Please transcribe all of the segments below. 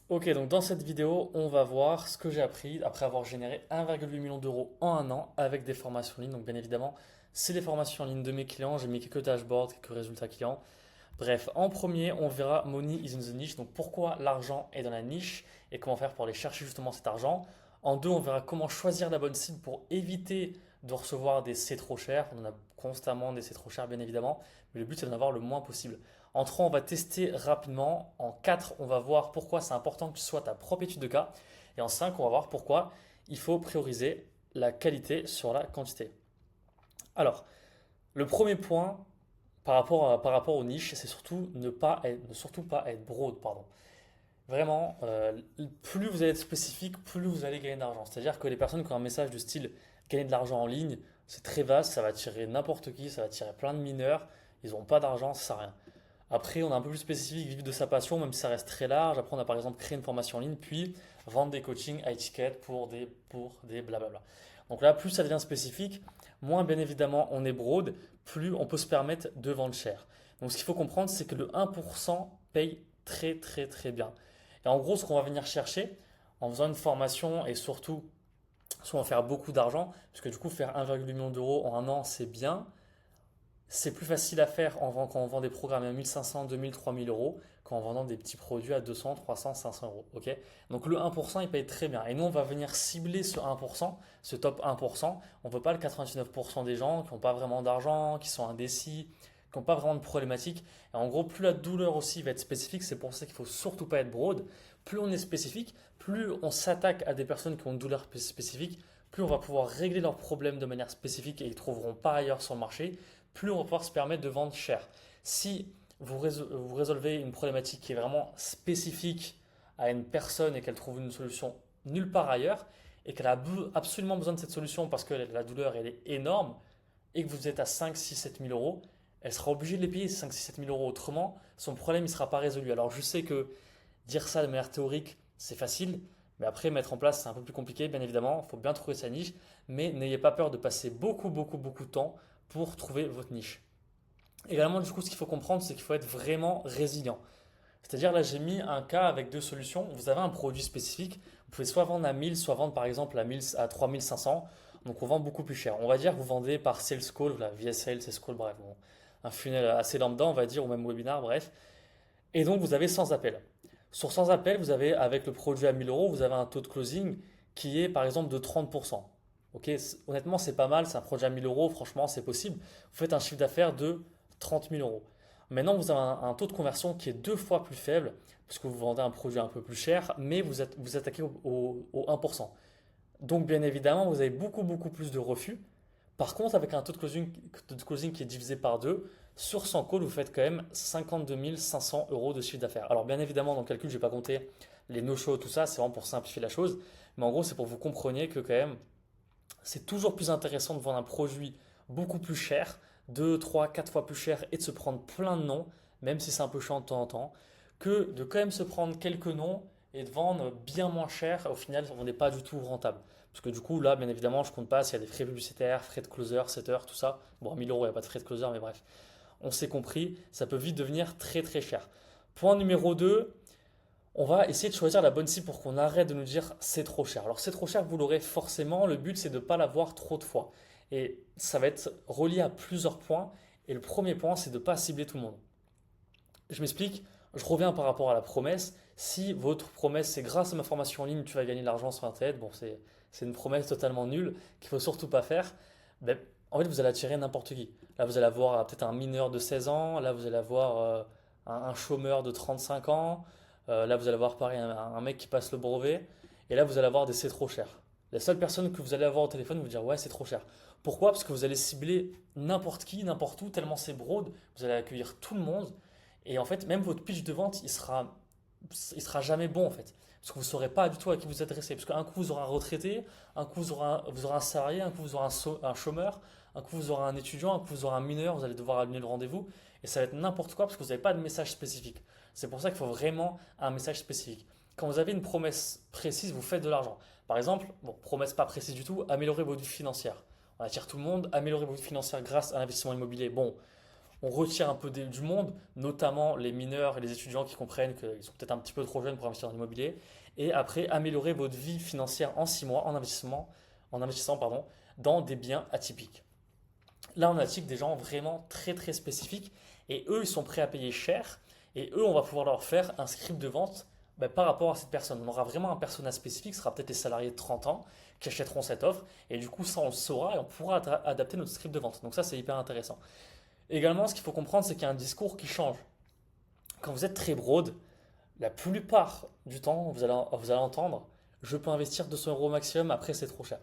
Ok, donc dans cette vidéo, on va voir ce que j'ai appris après avoir généré 1,8 million d'euros en un an avec des formations en ligne. Donc bien évidemment, c'est des formations en ligne de mes clients. J'ai mis quelques dashboards, quelques résultats clients. Bref, en premier, on verra Money is in the niche. Donc pourquoi l'argent est dans la niche et comment faire pour aller chercher justement cet argent. En deux, on verra comment choisir la bonne cible pour éviter de recevoir des C trop chers. On en a constamment des C trop chers, bien évidemment. Mais le but, c'est d'en avoir le moins possible. En 3, on va tester rapidement. En 4, on va voir pourquoi c'est important que tu sois ta propre étude de cas. Et en 5, on va voir pourquoi il faut prioriser la qualité sur la quantité. Alors, le premier point par rapport aux niches, c'est surtout ne surtout pas être broad, pardon. Vraiment, plus vous allez être spécifique, plus vous allez gagner d'argent. C'est-à-dire que les personnes qui ont un message du style gagner de l'argent en ligne, c'est très vaste, ça va attirer n'importe qui, ça va attirer plein de mineurs, ils n'ont pas d'argent, ça sert à rien. Après, on est un peu plus spécifique, vivre de sa passion, même si ça reste très large. Après, on a par exemple créé une formation en ligne, puis vendre des coachings high ticket pour des blablabla. Donc là, plus ça devient spécifique, moins bien évidemment on est broad, plus on peut se permettre de vendre cher. Donc ce qu'il faut comprendre, c'est que le 1% paye très très très bien. Et en gros, ce qu'on va venir chercher en faisant une formation et surtout, soit en faire beaucoup d'argent, parce que du coup, faire 1,8 million d'euros en un an, c'est bien. C'est plus facile à faire quand on vend des programmes à 1500, 2000, 3000 euros qu'en vendant des petits produits à 200, 300, 500 euros. Ok. Donc le 1%, il paye très bien. Et nous, on va venir cibler ce 1%, ce top 1%. On ne veut pas le 99% des gens qui n'ont pas vraiment d'argent, qui sont indécis, qui n'ont pas vraiment de problématiques. Et en gros, plus la douleur aussi va être spécifique, c'est pour ça qu'il ne faut surtout pas être broad. Plus on est spécifique, plus on s'attaque à des personnes qui ont une douleur spécifique, plus on va pouvoir régler leurs problèmes de manière spécifique et ils trouveront pas ailleurs sur le marché, plus on va pouvoir se permettre de vendre cher. Si vous résolvez une problématique qui est vraiment spécifique à une personne et qu'elle trouve une solution nulle part ailleurs et qu'elle a absolument besoin de cette solution parce que la douleur elle est énorme et que vous êtes à 5, 6, 7 000 euros, elle sera obligée de les payer ces 5, 6, 7 000 euros. Autrement, son problème ne sera pas résolu. Alors je sais que dire ça de manière théorique, c'est facile, mais après mettre en place, c'est un peu plus compliqué, bien évidemment. Il faut bien trouver sa niche, mais n'ayez pas peur de passer beaucoup, beaucoup, beaucoup de temps pour trouver votre niche. Également, du coup, ce qu'il faut comprendre, c'est qu'il faut être vraiment résilient. C'est-à-dire, là, j'ai mis un cas avec deux solutions. Vous avez un produit spécifique. Vous pouvez soit vendre à 1000, soit vendre par exemple à 3500. Donc, on vend beaucoup plus cher. On va dire que vous vendez par sales call, via sales, sales call, bref, bon, un funnel assez lambda, on va dire, ou même webinar, bref. Et donc, vous avez 100 appels. Sur 100 appels, vous avez, avec le produit à 1000 euros, vous avez un taux de closing qui est par exemple de 30%. Ok, honnêtement, c'est pas mal, c'est un produit à 1000 euros, franchement, c'est possible. Vous faites un chiffre d'affaires de 30 000 euros. Maintenant, vous avez un taux de conversion qui est deux fois plus faible, puisque vous vendez un produit un peu plus cher, mais vous attaquez au 1%. Donc, bien évidemment, vous avez beaucoup, beaucoup plus de refus. Par contre, avec un taux de closing qui est divisé par 2, sur 100 calls, vous faites quand même 52 500 euros de chiffre d'affaires. Alors, bien évidemment, dans le calcul, je n'ai pas compté les no-shows, tout ça, c'est vraiment pour simplifier la chose. Mais en gros, c'est pour que vous compreniez que quand même, c'est toujours plus intéressant de vendre un produit beaucoup plus cher, 2, 3, 4 fois plus cher et de se prendre plein de noms, même si c'est un peu chiant de temps en temps, que de quand même se prendre quelques noms et de vendre bien moins cher. Au final, on n'est pas du tout rentable. Parce que du coup, là, bien évidemment, je compte pas s'il y a des frais publicitaires, frais de closer, setter, tout ça. Bon, à 1000 euros, il n'y a pas de frais de closer, mais bref. On s'est compris, ça peut vite devenir très très cher. Point numéro 2, on va essayer de choisir la bonne cible pour qu'on arrête de nous dire c'est trop cher. Alors c'est trop cher, vous l'aurez forcément. Le but c'est de ne pas l'avoir trop de fois. Et ça va être relié à plusieurs points. Et le premier point c'est de ne pas cibler tout le monde. Je m'explique, je reviens par rapport à la promesse. Si votre promesse c'est grâce à ma formation en ligne tu vas gagner de l'argent sur Internet, bon c'est une promesse totalement nulle qu'il faut surtout pas faire. Ben, en fait vous allez attirer n'importe qui. Là vous allez avoir peut-être un mineur de 16 ans, là vous allez avoir un chômeur de 35 ans. Là, vous allez avoir pareil un mec qui passe le brevet. Et là, vous allez avoir des c'est trop cher. La seule personne que vous allez avoir au téléphone vous dire ouais, c'est trop cher. Pourquoi? Parce que vous allez cibler n'importe qui, n'importe où, tellement c'est broad. Vous allez accueillir tout le monde. Et en fait, même votre pitch de vente, il sera jamais bon en fait. Parce que vous ne saurez pas du tout à qui vous adresser. Parce qu'un coup, vous aurez un retraité, un coup, vous aurez un salarié, un coup, vous aurez un chômeur, un coup, vous aurez un étudiant, un coup, vous aurez un mineur, vous allez devoir annuler le rendez-vous. Et ça va être n'importe quoi parce que vous n'avez pas de message spécifique. C'est pour ça qu'il faut vraiment un message spécifique. Quand vous avez une promesse précise, vous faites de l'argent. Par exemple, bon, promesse pas précise du tout, améliorer votre vie financière. On attire tout le monde, améliorer votre vie financière grâce à l'investissement immobilier. Bon, on retire un peu du monde, notamment les mineurs et les étudiants qui comprennent qu'ils sont peut-être un petit peu trop jeunes pour investir dans l'immobilier. Et après, améliorer votre vie financière en 6 mois en investissant pardon, dans des biens atypiques. Là, on attique des gens vraiment très très spécifiques et eux, ils sont prêts à payer cher et eux, on va pouvoir leur faire un script de vente par rapport à cette personne. On aura vraiment un personnage spécifique, ce sera peut-être les salariés de 30 ans qui achèteront cette offre et du coup, ça, on le saura et on pourra adapter notre script de vente. Donc ça, c'est hyper intéressant. Également, ce qu'il faut comprendre, c'est qu'il y a un discours qui change. Quand vous êtes très broad, la plupart du temps, vous allez entendre je peux investir 200 euros au maximum, après c'est trop cher.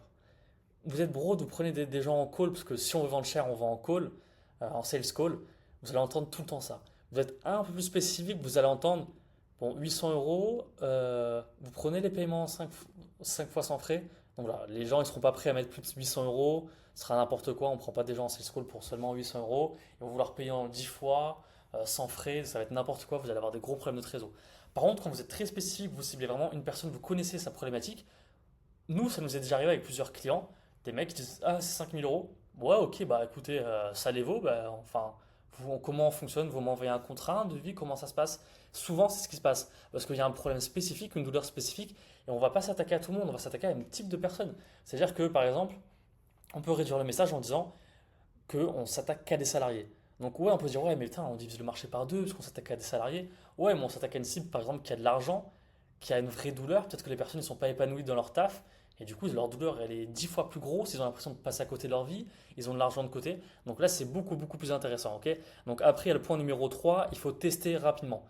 Vous êtes broad, vous prenez des gens en call, parce que si on veut vendre cher, on vend en call, en sales call, vous allez entendre tout le temps ça. Vous êtes un peu plus spécifique, vous allez entendre bon, 800 euros, vous prenez les paiements 5 fois sans frais. Donc voilà, les gens ne seront pas prêts à mettre plus de 800 euros, ce sera n'importe quoi, on ne prend pas des gens en sales call pour seulement 800 euros, ils vont vouloir payer en 10 fois, sans frais, ça va être n'importe quoi, vous allez avoir des gros problèmes de trésor. Par contre, quand vous êtes très spécifique, vous ciblez vraiment une personne, vous connaissez sa problématique, nous, ça nous est déjà arrivé avec plusieurs clients, des mecs qui disent ah, c'est 5000 euros. Ouais, ok, bah écoutez, ça les vaut. Bah, enfin, comment on fonctionne? Vous m'envoyez un contrat, un devis, comment ça se passe? Souvent, c'est ce qui se passe parce qu'il y a un problème spécifique, une douleur spécifique, et on va pas s'attaquer à tout le monde, on va s'attaquer à un type de personne. C'est-à-dire que par exemple, on peut réduire le message en disant qu'on s'attaque qu'à des salariés. Donc ouais, on peut dire ouais, mais putain, on divise le marché par deux parce qu'on s'attaque à des salariés. Ouais, mais on s'attaque à une cible par exemple qui a de l'argent, qui a une vraie douleur. Peut-être que les personnes ne sont pas épanouies dans leur taf et du coup leur douleur elle est 10 fois plus grosse. Ils ont l'impression de passer à côté de leur vie. Ils ont de l'argent de côté. Donc là, c'est beaucoup beaucoup plus intéressant. Ok. Donc après, il y a le point numéro 3, il faut tester rapidement.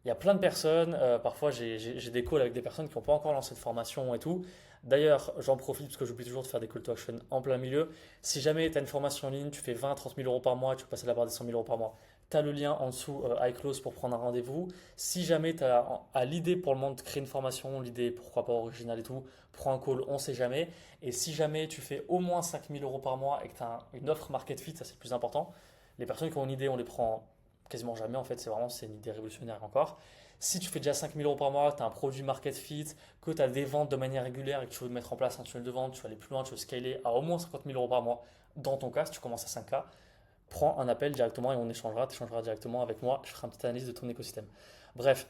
Il y a plein de personnes, parfois j'ai des calls avec des personnes qui n'ont pas encore lancé de formation et tout. D'ailleurs, j'en profite parce que j'oublie toujours de faire des call to action en plein milieu. Si jamais tu as une formation en ligne, tu fais 20, 30 000 euros par mois, tu veux passer la barre des 100 000 euros par mois, tu as le lien en dessous iClose pour prendre un rendez-vous. Si jamais tu as l'idée pour le moment de créer une formation, l'idée pourquoi pas originale et tout, prends un call, on ne sait jamais. Et si jamais tu fais au moins 5 000 euros par mois et que tu as une offre market fit, ça c'est le plus important. Les personnes qui ont une idée, on les prend quasiment jamais en fait, c'est une idée révolutionnaire encore. Si tu fais déjà 5 000 euros par mois, que tu as un produit market fit, que tu as des ventes de manière régulière et que tu veux mettre en place un tunnel de vente, tu veux aller plus loin, tu veux scaler à au moins 50 000 euros par mois, dans ton cas, si tu commences à 5K, prends un appel directement et on échangera, tu échangeras directement avec moi, je ferai une petite analyse de ton écosystème. Bref,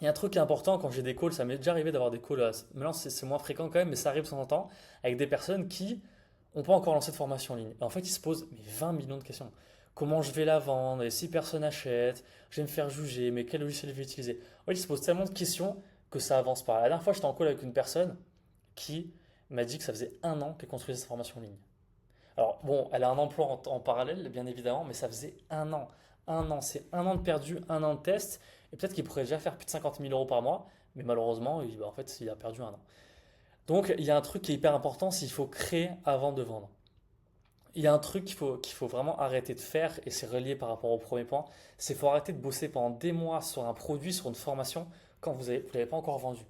il y a un truc qui est important quand j'ai des calls, ça m'est déjà arrivé d'avoir des calls, maintenant c'est moins fréquent quand même, mais ça arrive de temps en temps, avec des personnes qui n'ont pas encore lancé de formation en ligne. Et en fait, ils se posent mais 20 millions de questions. Comment je vais la vendre? Et si personne achète? Je vais me faire juger, mais quel logiciel je vais utiliser? En fait, ils se posent tellement de questions que ça avance pas. La dernière fois, j'étais en call avec une personne qui m'a dit que ça faisait 1 an qu'elle construisait sa formation en ligne. Alors bon, elle a un emploi en parallèle, bien évidemment, mais ça faisait 1 an. 1 an, c'est 1 an de perdu, 1 an de test, et peut-être qu'il pourrait déjà faire plus de 50 000 euros par mois, mais malheureusement, en fait, il a perdu 1 an. Donc, il y a un truc qui est hyper important, c'est qu'il faut créer avant de vendre. Il y a un truc qu'il faut vraiment arrêter de faire, et c'est relié par rapport au premier point, c'est qu'il faut arrêter de bosser pendant des mois sur un produit, sur une formation, quand vous l'avez pas encore vendu.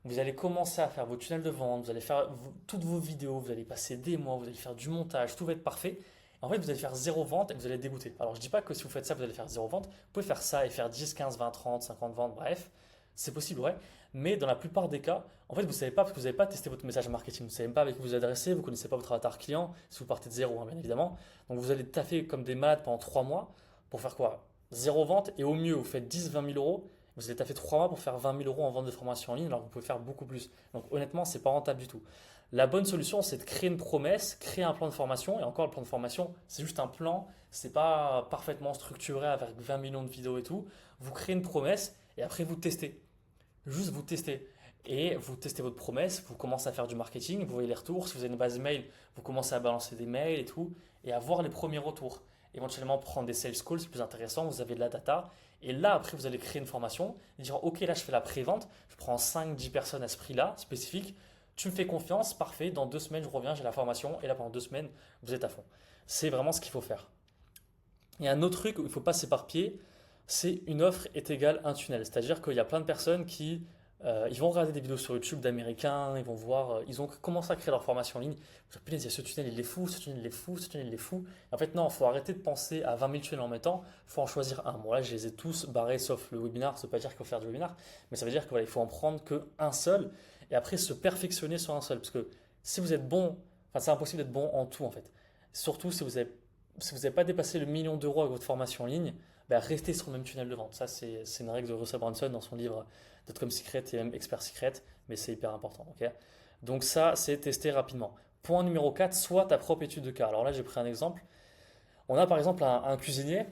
Vous allez commencer à faire vos tunnels de vente, vous allez faire toutes vos vidéos, vous allez passer des mois, vous allez faire du montage, tout va être parfait. En fait, vous allez faire zéro vente et vous allez être dégoûté. Alors, je ne dis pas que si vous faites ça, vous allez faire zéro vente. Vous pouvez faire ça et faire 10, 15, 20, 30, 50 ventes, bref. C'est possible, ouais. Mais dans la plupart des cas, en fait, vous ne savez pas parce que vous n'avez pas testé votre message marketing. Vous ne savez même pas avec qui vous adressez, vous ne connaissez pas votre avatar client si vous partez de zéro, hein, bien évidemment. Donc, vous allez taffer comme des malades pendant 3 mois pour faire quoi? Zéro vente et au mieux, vous faites 10, 20 000 euros. Vous allez taffer 3 mois pour faire 20 000 euros en vente de formation en ligne alors que vous pouvez faire beaucoup plus. Donc, honnêtement, ce n'est pas rentable du tout. La bonne solution, c'est de créer une promesse, créer un plan de formation. Et encore, le plan de formation, c'est juste un plan. C'est pas parfaitement structuré avec 20 millions de vidéos et tout. Vous créez une promesse et après vous testez. Juste vous testez. Et vous testez votre promesse, vous commencez à faire du marketing, vous voyez les retours. Si vous avez une base mail, vous commencez à balancer des mails et tout. Et à voir les premiers retours. Éventuellement prendre des sales calls, c'est plus intéressant. Vous avez de la data. Et là, après, vous allez créer une formation et dire ok, là, je fais la pré-vente. Je prends 5-10 personnes à ce prix-là, spécifique. Tu me fais confiance, parfait. Dans 2 semaines, je reviens, j'ai la formation. Et là, pendant 2 semaines, vous êtes à fond. C'est vraiment ce qu'il faut faire. Il y a un autre truc où il ne faut pas s'éparpiller, c'est une offre est égale un tunnel. C'est-à-dire qu'il y a plein de personnes qui ils vont regarder des vidéos sur YouTube d'Américains, ils vont voir, ils ont commencé à créer leur formation en ligne. Ils vont dire, punaise, il y a ce tunnel, il est fou, ce tunnel, il est fou, ce tunnel, il est fou. En fait, non, il faut arrêter de penser à 20 000 tunnels en même temps. Il faut en choisir un. Bon, là, je les ai tous barrés sauf le webinar. Ça ne veut pas dire qu'il faut faire du webinar, mais ça veut dire qu'il voilà, faut en prendre qu'un seul et après se perfectionner sur un seul. Parce que si vous êtes bon, enfin, c'est impossible d'être bon en tout en fait. Surtout si vous avez si vous n'avez pas dépassé le million d'euros avec votre formation en ligne, bah, restez sur le même tunnel de vente. Ça, c'est une règle de Russell Brunson dans son livre Dotcom Secret et même Expert Secret, mais c'est hyper important. Ok. Donc ça, c'est tester rapidement. Point numéro 4, soit ta propre étude de cas. Alors là, j'ai pris un exemple. On a par exemple un cuisinier.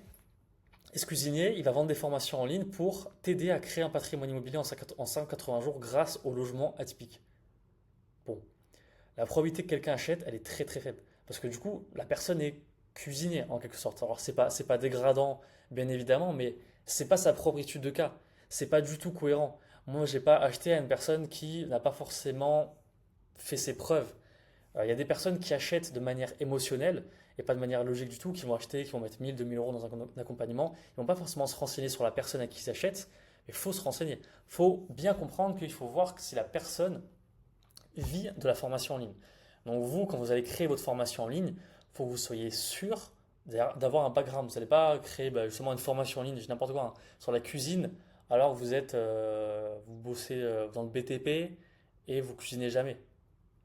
Et ce cuisinier, il va vendre des formations en ligne pour t'aider à créer un patrimoine immobilier en 180 jours grâce au logement atypique. Bon, la probabilité que quelqu'un achète, elle est très très faible. Parce que du coup, la personne est cuisinier en quelque sorte. Alors c'est pas dégradant, bien évidemment, mais c'est pas sa propre étude de cas. C'est pas du tout cohérent. Moi, j'ai pas acheté à une personne qui n'a pas forcément fait ses preuves. Il y a des personnes qui achètent de manière émotionnelle et pas de manière logique du tout, qui vont acheter, qui vont mettre 1000, 2000 euros dans un accompagnement. Ils vont pas forcément se renseigner sur la personne à qui ils achètent, mais il faut se renseigner. Il faut bien comprendre qu'il faut voir si la personne vit de la formation en ligne. Donc vous, quand vous allez créer votre formation en ligne, il faut que vous soyez sûr d'avoir un background. Vous n'allez pas créer justement une formation en ligne, n'importe quoi, hein, sur la cuisine, alors que vous bossez dans le BTP et vous cuisinez jamais.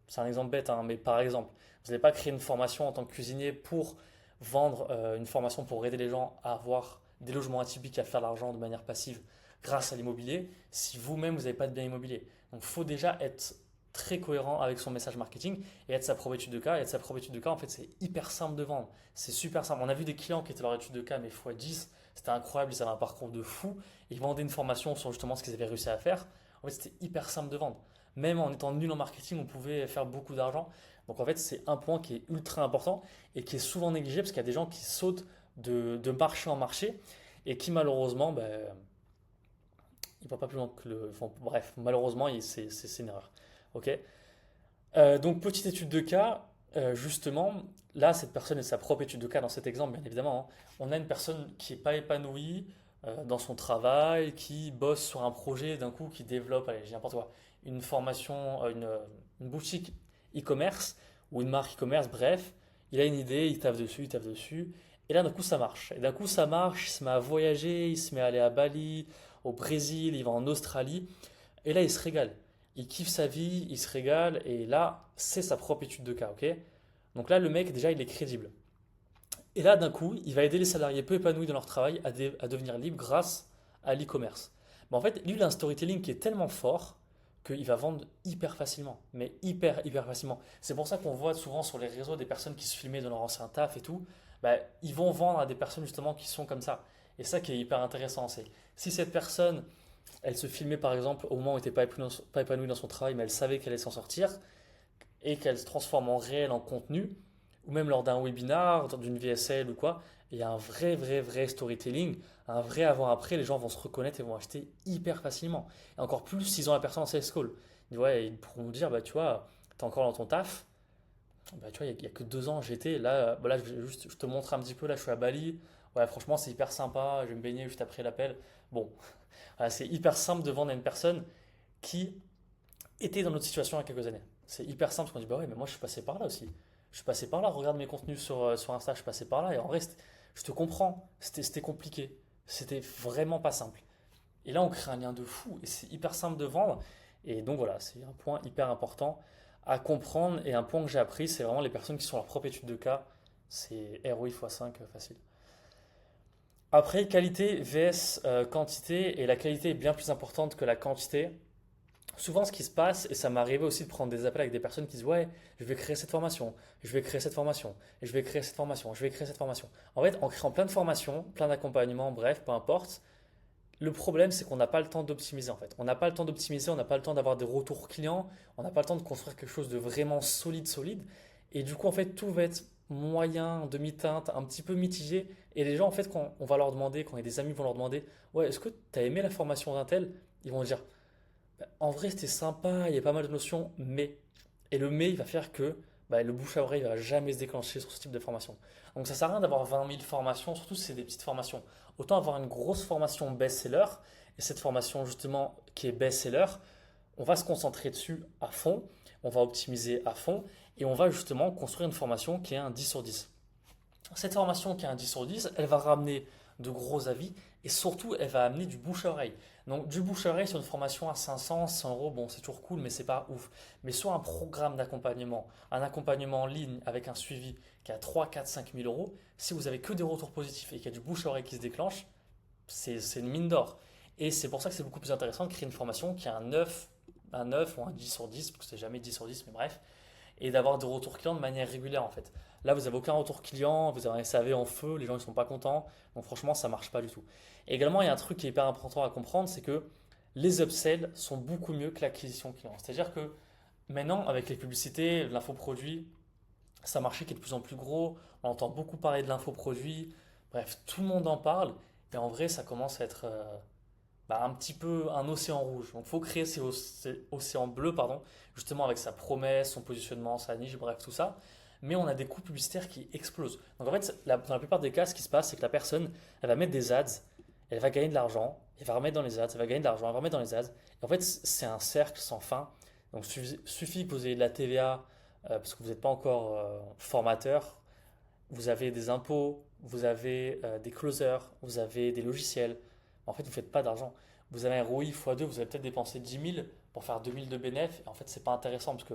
C'est un exemple bête, hein, mais par exemple, vous n'allez pas créer une formation en tant que cuisinier pour vendre une formation pour aider les gens à avoir des logements atypiques, à faire de l'argent de manière passive grâce à l'immobilier, si vous-même vous n'avez pas de bien immobilier. Donc il faut déjà être très cohérent avec son message marketing et être sa propre étude de cas. Et être sa propre étude de cas, en fait, c'est hyper simple de vendre. C'est super simple. On a vu des clients qui étaient leur étude de cas, mais x10, c'était incroyable, ils avaient un parcours de fou. Ils vendaient une formation sur justement ce qu'ils avaient réussi à faire. En fait, c'était hyper simple de vendre. Même en étant nul en marketing, on pouvait faire beaucoup d'argent. Donc en fait, c'est un point qui est ultra important et qui est souvent négligé parce qu'il y a des gens qui sautent de marché en marché et qui malheureusement, ils ne vont pas plus loin que le. Enfin, bref, malheureusement, c'est une erreur. Ok. Donc petite étude de cas, justement, là, cette personne est sa propre étude de cas dans cet exemple, bien évidemment, hein. On a une personne qui n'est pas épanouie dans son travail, qui bosse sur un projet d'un coup, qui développe, allez, j'ai n'importe quoi, une formation, une boutique e-commerce ou une marque e-commerce, bref, il a une idée, il taffe dessus, il taffe dessus, et là d'un coup ça marche. Et d'un coup ça marche, il se met à voyager, il se met à aller à Bali, au Brésil, il va en Australie, et là il se régale. Il kiffe sa vie, il se régale, et là c'est sa propre étude de cas, ok? Donc là le mec déjà il est crédible. Et là d'un coup il va aider les salariés peu épanouis dans leur travail à devenir libres grâce à l'e-commerce. Mais en fait lui il a un storytelling qui est tellement fort qu'il va vendre hyper facilement, mais hyper facilement. C'est pour ça qu'on voit souvent sur les réseaux des personnes qui se filmaient dans leur ancien taf et tout, ils vont vendre à des personnes justement qui sont comme ça. Et ça qui est hyper intéressant, c'est si cette personne, elle se filmait par exemple au moment où elle n'était pas épanouie dans son travail, mais elle savait qu'elle allait s'en sortir, et qu'elle se transforme en réel, en contenu, ou même lors d'un webinar, d'une VSL ou quoi, il y a un vrai storytelling, un vrai avant-après, les gens vont se reconnaître et vont acheter hyper facilement. Et encore plus s'ils ont la personne en sales call. Ouais, ils pourront me dire, tu vois, t'es encore dans ton taf, tu vois, il y a que 2 ans j'étais, là, là je te montre un petit peu, là je suis à Bali, ouais, franchement c'est hyper sympa, je vais me baigner juste après l'appel. Bon, voilà, c'est hyper simple de vendre à une personne qui était dans notre situation il y a quelques années. C'est hyper simple parce qu'on dit, bah ouais, mais moi je suis passé par là aussi. Je suis passé par là, regarde mes contenus sur Insta, je suis passé par là. Et en vrai, je te comprends, c'était compliqué. C'était vraiment pas simple. Et là, on crée un lien de fou et c'est hyper simple de vendre. Et donc voilà, c'est un point hyper important à comprendre. Et un point que j'ai appris, c'est vraiment les personnes qui sont leur propre étude de cas. C'est ROI x5 facile. Après, qualité vs quantité. Et la qualité est bien plus importante que la quantité. Souvent, ce qui se passe, et ça m'est arrivé aussi de prendre des appels avec des personnes qui disent ouais, je vais créer cette formation, je vais créer cette formation, et je vais créer cette formation, je vais créer cette formation. En fait, en créant plein de formations, plein d'accompagnements, bref, peu importe, le problème c'est qu'on n'a pas le temps d'optimiser en fait. On n'a pas le temps d'optimiser, on n'a pas le temps d'avoir des retours clients, on n'a pas le temps de construire quelque chose de vraiment solide. Et du coup, en fait, tout va être moyen, demi-teinte, un petit peu mitigé. Et les gens, en fait, quand on va leur demander, quand il y a des amis vont leur demander ouais, est-ce que tu as aimé la formation d'un tel? Ils vont dire en vrai, c'était sympa, il y a pas mal de notions, mais. Et le mais, il va faire que le bouche à oreille ne va jamais se déclencher sur ce type de formation. Donc ça sert à rien d'avoir 20 000 formations, surtout si c'est des petites formations. Autant avoir une grosse formation best-seller, et cette formation justement qui est best-seller, on va se concentrer dessus à fond, on va optimiser à fond, et on va justement construire une formation qui est un 10 sur 10. Cette formation qui est un 10 sur 10, elle va ramener de gros avis, et surtout, elle va amener du bouche à oreille. Donc, du bouche à oreille sur une formation à 500, 100 euros, bon, c'est toujours cool, mais c'est pas ouf. Mais sur un programme d'accompagnement, un accompagnement en ligne avec un suivi qui a 3, 4, 5 000 euros, si vous avez que des retours positifs et qu'il y a du bouche à oreille qui se déclenche, c'est une mine d'or. Et c'est pour ça que c'est beaucoup plus intéressant de créer une formation qui a un 9 ou un 10 sur 10, parce que c'est jamais 10 sur 10, mais bref, et d'avoir des retours clients de manière régulière en fait. Là, vous n'avez aucun retour client, vous avez un SAV en feu, les gens ne sont pas contents, donc franchement, ça ne marche pas du tout. Et également, il y a un truc qui est hyper important à comprendre, c'est que les upsells sont beaucoup mieux que l'acquisition client. C'est-à-dire que maintenant, avec les publicités, l'infoproduit, c'est un marché qui est de plus en plus gros, on entend beaucoup parler de l'infoproduit, bref, tout le monde en parle, et en vrai, ça commence à être un petit peu un océan rouge. Donc il faut créer ces océans bleus, pardon, justement avec sa promesse, son positionnement, sa niche, bref, tout ça. Mais on a des coûts publicitaires qui explosent. Donc en fait, dans la plupart des cas, ce qui se passe, c'est que la personne, elle va mettre des ads, elle va gagner de l'argent, elle va remettre dans les ads, elle va gagner de l'argent, elle va remettre dans les ads. Et en fait, c'est un cercle sans fin. Donc suffit que vous ayez de la TVA, parce que vous n'êtes pas encore formateur, vous avez des impôts, vous avez des closers, vous avez des logiciels. En fait, vous ne faites pas d'argent. Vous avez un ROI x2, vous avez peut-être dépensé 10 000 pour faire 2 000 de bénéfices. En fait, c'est pas intéressant parce que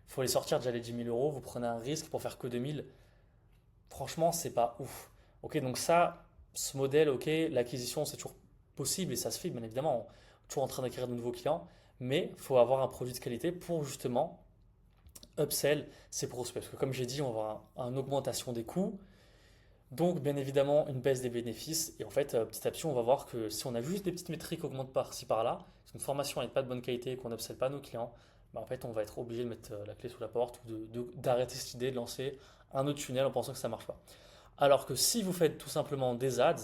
faut les sortir déjà les 10 000 euros, vous prenez un risque pour faire que 2 000. Franchement, c'est pas ouf. Ok, donc ça, ce modèle, ok, l'acquisition, c'est toujours possible et ça se fait, bien évidemment. On est toujours en train d'acquérir de nouveaux clients, mais il faut avoir un produit de qualité pour justement upsell ses prospects. Parce que comme j'ai dit, on va avoir une augmentation des coûts, donc, bien évidemment, une baisse des bénéfices. Et en fait, petit à petit, on va voir que si on a juste des petites métriques qui augmentent par-ci par-là, si une formation n'est pas de bonne qualité et qu'on n'obsède pas nos clients, bah, en fait, on va être obligé de mettre la clé sous la porte ou d'arrêter cette idée, de lancer un autre tunnel en pensant que ça ne marche pas. Alors que si vous faites tout simplement des ads,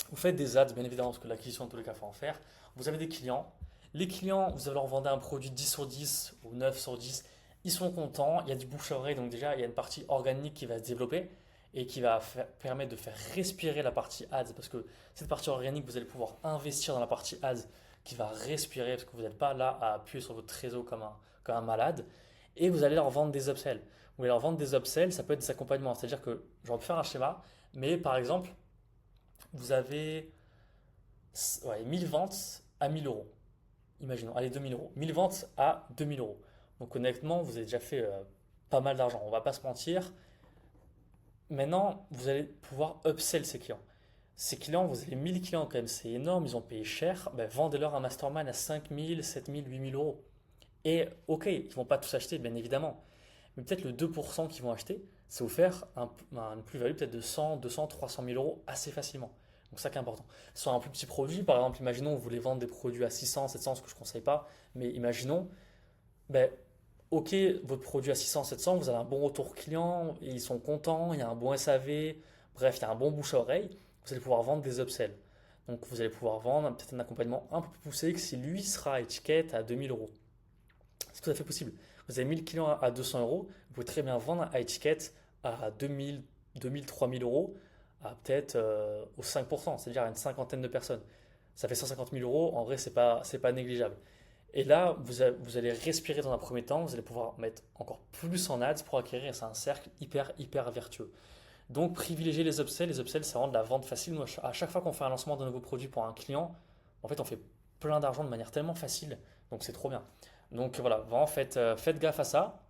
vous faites des ads, bien évidemment, parce que l'acquisition, en tous les cas, il faut en faire. Vous avez des clients. Les clients, vous allez leur vendre un produit 10 sur 10 ou 9 sur 10. Ils sont contents. Il y a du bouche à oreille. Donc, déjà, il y a une partie organique qui va se développer et qui va permettre de faire respirer la partie ads. Parce que cette partie organique, vous allez pouvoir investir dans la partie ads qui va respirer parce que vous n'êtes pas là à appuyer sur votre réseau comme un malade. Et vous allez leur vendre des upsells. Vous allez leur vendre des upsells, ça peut être des accompagnements. C'est-à-dire que, j'aurais pu faire un schéma, mais par exemple, vous avez 1000 ventes à 1000 euros. Imaginons, allez, 2000 euros. 1000 ventes à 2000 euros. Donc honnêtement, vous avez déjà fait pas mal d'argent. On va pas se mentir. Maintenant, vous allez pouvoir upsell ces clients. Ces clients, vous avez 1000 clients quand même, c'est énorme, ils ont payé cher. Ben, vendez-leur un mastermind à 5000, 7000, 8000 euros. Et ok, ils ne vont pas tous acheter, bien évidemment. Mais peut-être le 2% qui vont acheter, ça vous faire une plus-value peut-être de 100, 200, 300 000 euros assez facilement. Donc ça qui est important. Sur un plus petit produit, par exemple, imaginons vous voulez vendre des produits à 600, 700, ce que je ne conseille pas, mais imaginons, ben, ok, votre produit à 600, 700, vous avez un bon retour client, et ils sont contents, il y a un bon SAV, bref, il y a un bon bouche à oreille, vous allez pouvoir vendre des upsells. Donc vous allez pouvoir vendre peut-être un accompagnement un peu plus poussé que si lui sera à étiquette à 2000 euros. C'est tout à fait possible. Vous avez 1000 clients à 200 euros, vous pouvez très bien vendre à étiquette à 2000, 2000, 3000 euros à peut-être au 5%, c'est-à-dire à une cinquantaine de personnes. Ça fait 150 000 euros, en vrai, c'est pas négligeable. Et là, vous allez respirer dans un premier temps, vous allez pouvoir mettre encore plus en ads pour acquérir, c'est un cercle hyper, hyper vertueux. Donc, privilégiez les upsells. Les upsells, c'est vraiment de la vente facile. Nous, à chaque fois qu'on fait un lancement d'un nouveau produit pour un client, en fait, on fait plein d'argent de manière tellement facile. Donc, c'est trop bien. Donc, voilà, vraiment, faites gaffe à ça.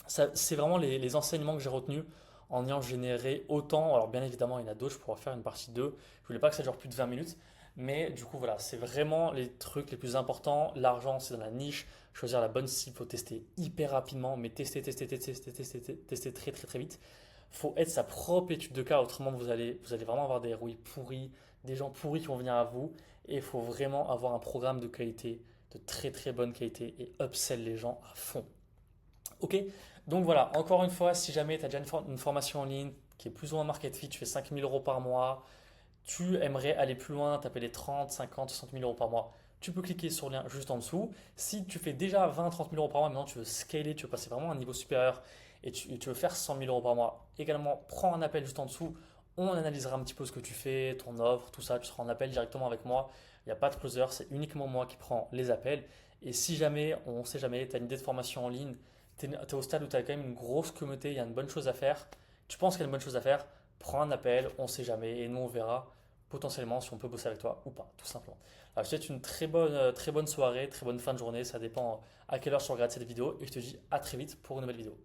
C'est vraiment les enseignements que j'ai retenus en ayant généré autant. Alors, bien évidemment, il y en a d'autres, je pourrais faire une partie 2. Je voulais pas que ça dure plus de 20 minutes. Mais du coup, voilà, c'est vraiment les trucs les plus importants. L'argent, c'est dans la niche. Choisir la bonne cible, il faut tester hyper rapidement, mais tester très très très vite. Il faut être sa propre étude de cas, autrement vous allez vraiment avoir des ROI pourris, des gens pourris qui vont venir à vous. Et il faut vraiment avoir un programme de qualité, de très très bonne qualité et upsell les gens à fond. Ok, donc voilà, encore une fois, si jamais tu as déjà une formation en ligne qui est plus ou moins market fit, tu fais 5000 euros par mois, tu aimerais aller plus loin, taper les 30, 50, 60 000 euros par mois, tu peux cliquer sur le lien juste en dessous. Si tu fais déjà 20, 30 000 euros par mois, maintenant tu veux scaler, tu veux passer vraiment à un niveau supérieur et tu veux faire 100 000 euros par mois, également prends un appel juste en dessous. On analysera un petit peu ce que tu fais, ton offre, tout ça. Tu seras en appel directement avec moi. Il n'y a pas de closer, c'est uniquement moi qui prends les appels. Et si jamais, on ne sait jamais, tu as une idée de formation en ligne, tu es au stade où tu as quand même une grosse communauté, il y a une bonne chose à faire, tu penses qu'il y a une bonne chose à faire, prends un appel, on ne sait jamais, et nous on verra potentiellement si on peut bosser avec toi ou pas, tout simplement. Alors, je te souhaite une très bonne soirée, très bonne fin de journée. Ça dépend à quelle heure tu regardes cette vidéo et je te dis à très vite pour une nouvelle vidéo.